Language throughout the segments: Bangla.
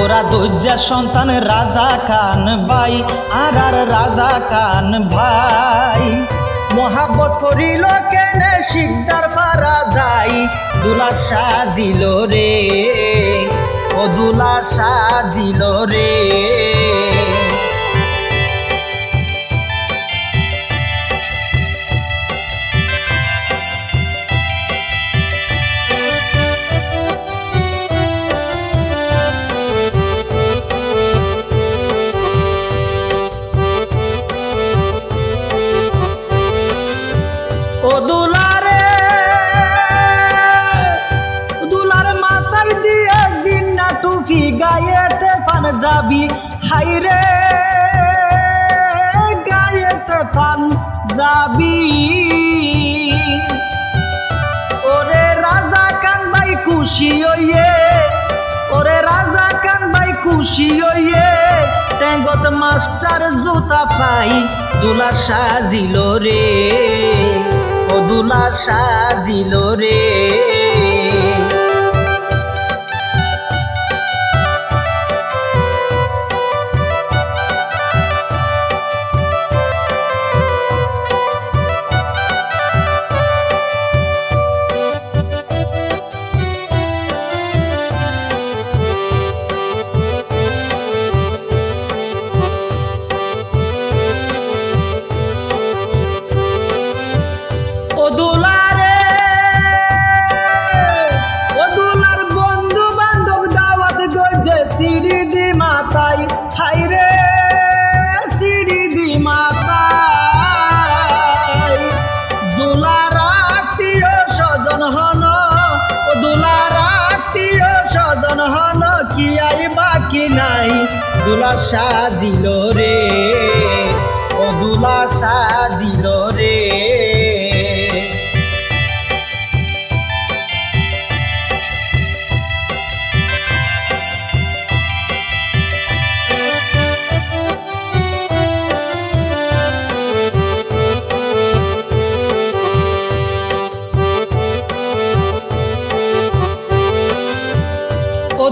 ওরা দজ্জার সন্তান রাজা খান ভাই আর রাজা খান ভাই মহাব্বত করিল কেনে শিকদার পারা যাই দুলা সাজিল রে ও দুলা সাজিল রে ও দুলার মাথায় দিয়ে জিন্না টুপি গায়েতে পাঞ্জাবি হাইরে গায়েতে পাঞ্জাবি ওরে রাজা খান ভাই খুশি হইয়ে ওরে রাজা খান ভাই খুশি হইয়ে টেঙ্গত মাস্টার জুতা পাই দুলা সাজিল রে ও দুলা সাজিল রে ও দুলার বন্ধু বান্ধব দাওয়াত গজে সিঁড়ি দি মাতাই হাইরে সিঁড়ি দি মাতাই দুলার আত্মীয় স্বজন হন ও দুলার আত্মীয় স্বজন হন কি আই বাকি নাই দুলা সাজিল রে ও দুলা সাজিল রে ও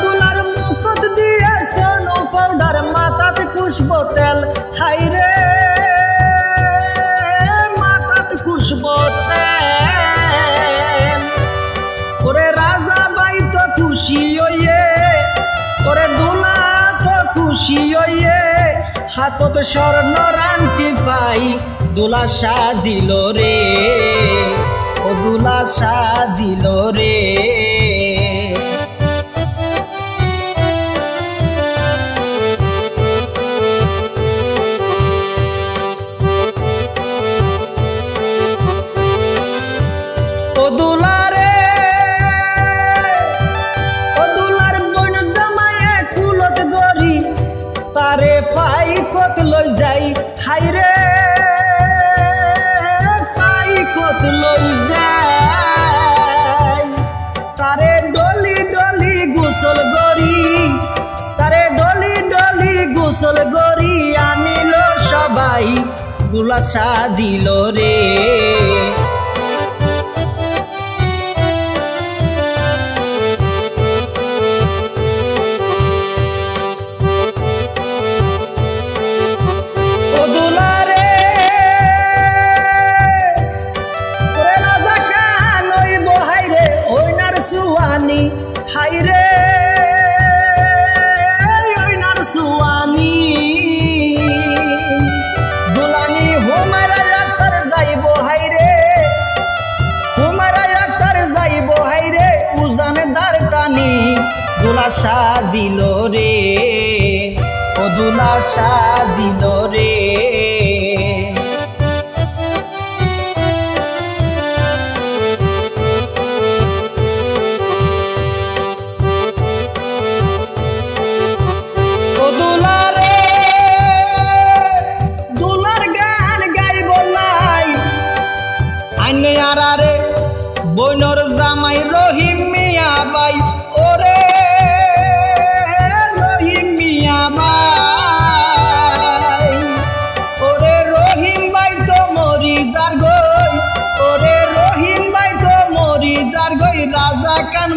দুলার মুখত দিয়ে সোনো পাউডার মাথাত খুশবো তেল হাইরে মাথাত খুশবো তেল ওরে রাজা ভাই তো খুশি হইয়ে ওরে দুলা তো খুশি হইয়ে হাতত স্বর্ণ রান্টি পাই দুলা সাজিল রে ও দুলা সাজিল রে ও দুলার বোন জামায়ে কুলত গরি তারে পাই কত লই যাই হাইরে পাই কত লই যাই তারে ডলি ডলি গোসল গরি তারে ডলি ডলি গোসল গরি আনিল সবাই দুলা সাজিল রে হাইরে ওইনার সুয়ানি দুলানি হুমারা আক্তার যাইব হাইরে হুমারা আক্তার যাইব হাইরে উজানে দার টানি দুলা সাজিল রে ও দুলা সাজিল রে বইনর জামাই রহিম মিয়া বাই ওরে রহিম মিয়া বাই ওরে রহিম বাই তো মরি যার গই ওরে রহিম বাই তো মরি যার গই রাজা খান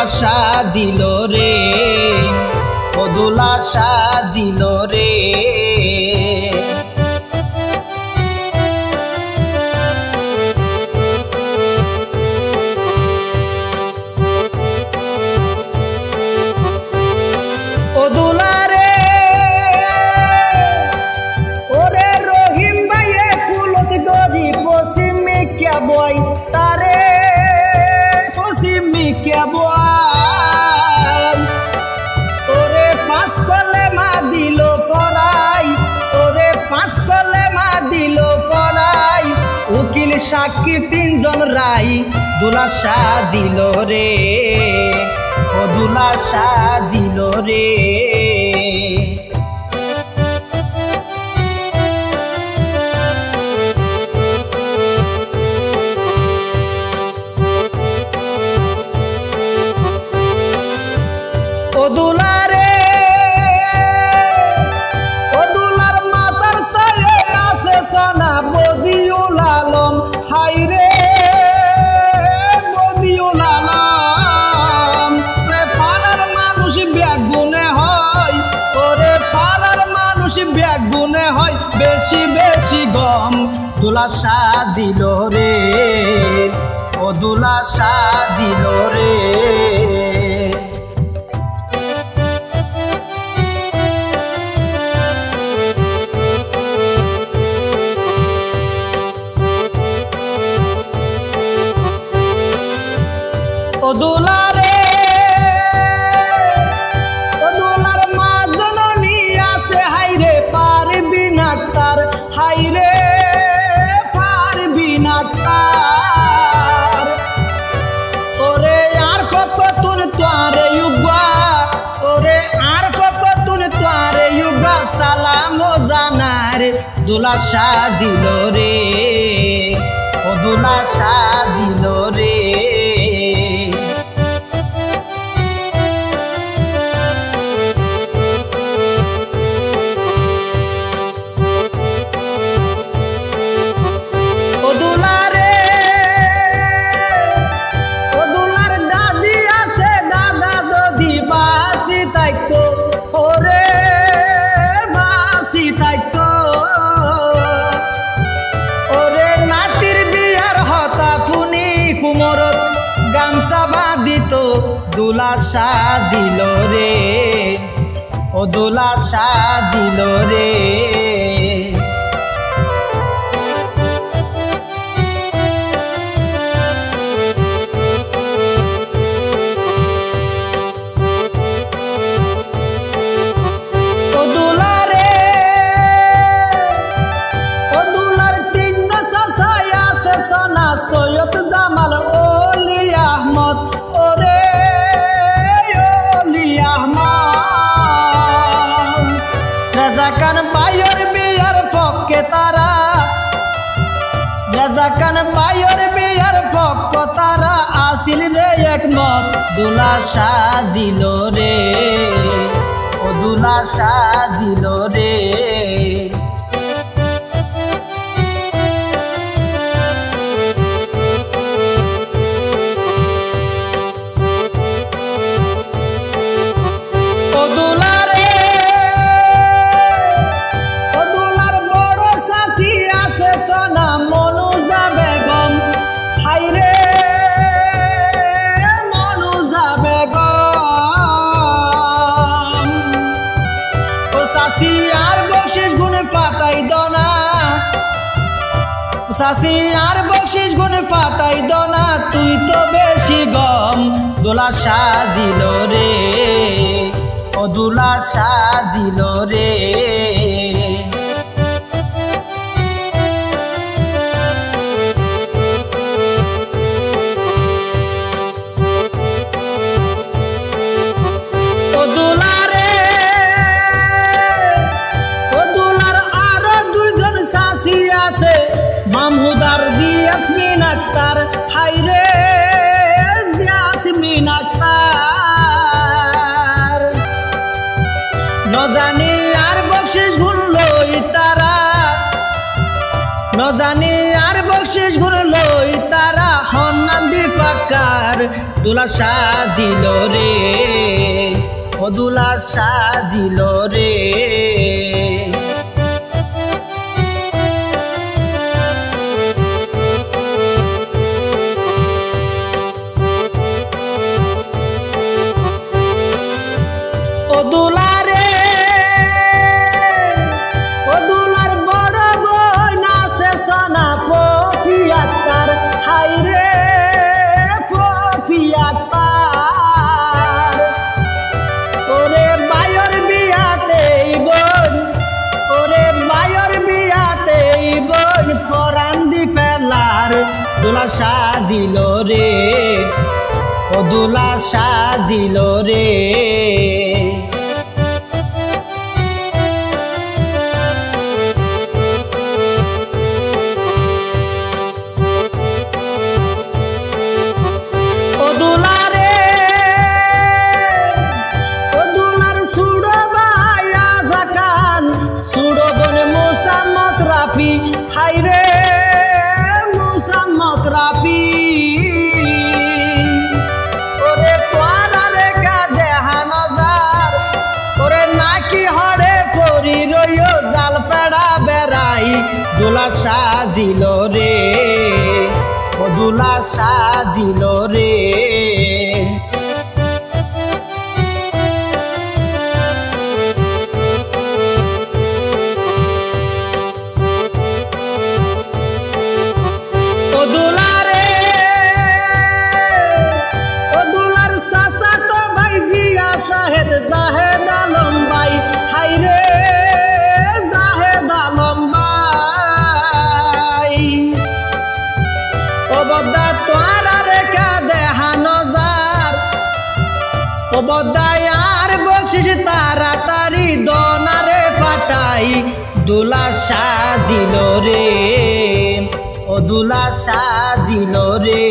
দুলা সাজিল রে ও দুলা সাজিল রে boy tare posimi kya boy ore pass kole ma dilo forai ore pass kole ma dilo forai ukil shaki tinjon rai dula sajilo re o dula sajilo re ও দুলার মাথার সালে আছে সোনা বদিউল আলম হাইরে বদিউল আলম রে পাড়ার মানুষ বেগুনে হয় ওরে পাড়ার মানুষ বেগুনে হয় বেশি বেশি গম দুলা সাজিল রে ও দুলা সাজিল রে ও দুলার মা জননী আছে হাইরে পারবি না তার হাইরে পারবি না তার ওরে আর কতন তোরে ইউগা ওরে আর কতন তোরে ইউগা সালাম জানার দুলা সাজিল রে ও দুলা সাজিল রে দুলা সাজিল রে ও দুলা সাজিল রে ও দুলার তিন সাসাই আছে সোনা সৈয়দ জামাল ওলি আহমদ ওরে রাজাকান ভাইয়ের বিয়ার পক্ষে তারা রাজাকান ভাইয়ের বিয়ার পক্ষ তারা আসিল রে একমত দুলা সাজিল রে ও দুলা সাজিল রে সাসি আর বকশিস গুনে ফাটাই দনা তুই তো বেশি গম দোলা সাজিল রে ও দোলা সাজিল রে মামহুদার জিয়াসমিন আক্তার হাইরে জিয়াসমিন আক্তার নজানি আর বকশিস গুণ লই তারা নজানি আর বকশিস গুণ লই তারা হন্নান দি আকার দোলা সাজিল রে ও দোলা সাজিল রে ও দোলা রে ও দোলার বড় বই নাচে সোনা পপি আক্তার হাই রে পপি আক্তার ওরে বায়র বিয়াতে বোন ওরে বায়র বিয়াতে বোন পরান দি ফেলার দোলা সাজিল রে ও দোলা সাজিল রে হাই রে মুসাম্মত রাফি ওরে তোরা রে কাজে হানজার ওরে নাকি হরে পরি রইও জাল পেড়া বেড়াই দোলা সাজিল রে ও দোলা সাজিল রে শাহেদ জাহেদ আলম ভাই হাই রে জাহেদ আলম ভাই ও বদ্দা তোরা রেখা দেহা নজার ও বদ্দায় আর বকশিস তাড়াতাড়ি দনারে পাঠাই দোলা সাজিল রে ও দোলা সাজিল রে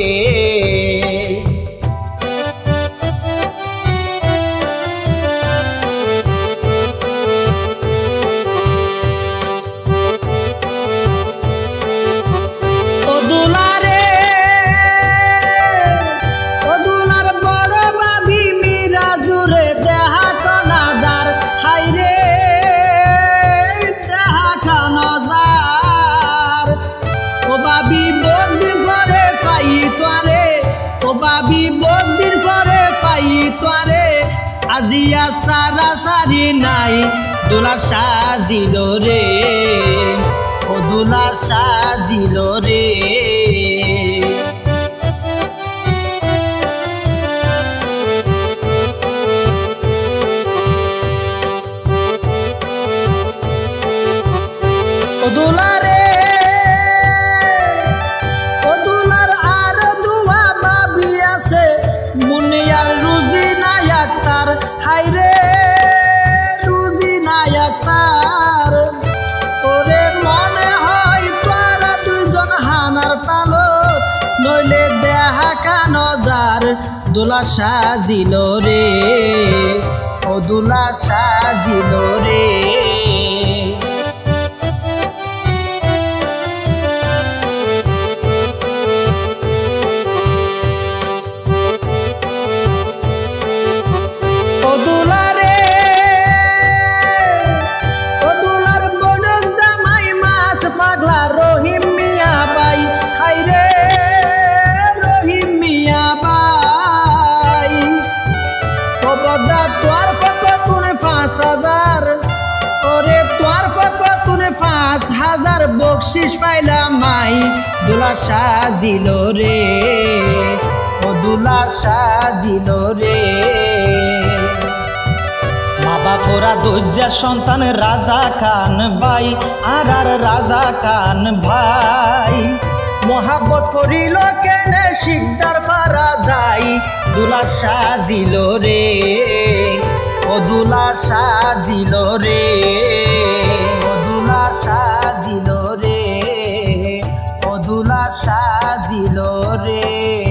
আজিয়া সারা সারি নাই দোলা সাজিল রে ও দোলা সাজিল রে ও দোলা রে ও দোলার আর দুয়া বাবি আছে মুনিয়ার রুজি নাই আক্তার হাই রে রুজি নাই আক্তার ওরে মনে হয় তোরা দুইজন হানার তালো নইলে দেহা কানজার দোলা সাজিল রে ও দোলা সাজিল রে বকশিস পাইলাম মাই দোলা সাজিল রে ও দোলা সাজিল রে মা বাপরা দজ্জার সন্তান রাজা খান ভাই আর রাজা খান ভাই মহাব্বত করিল কেনে শিকদার পারা যাই দোলা সাজিল রে ও দোলা সাজিল রে ও দোলা সাজিল রে ও দোলা সাজিল রে।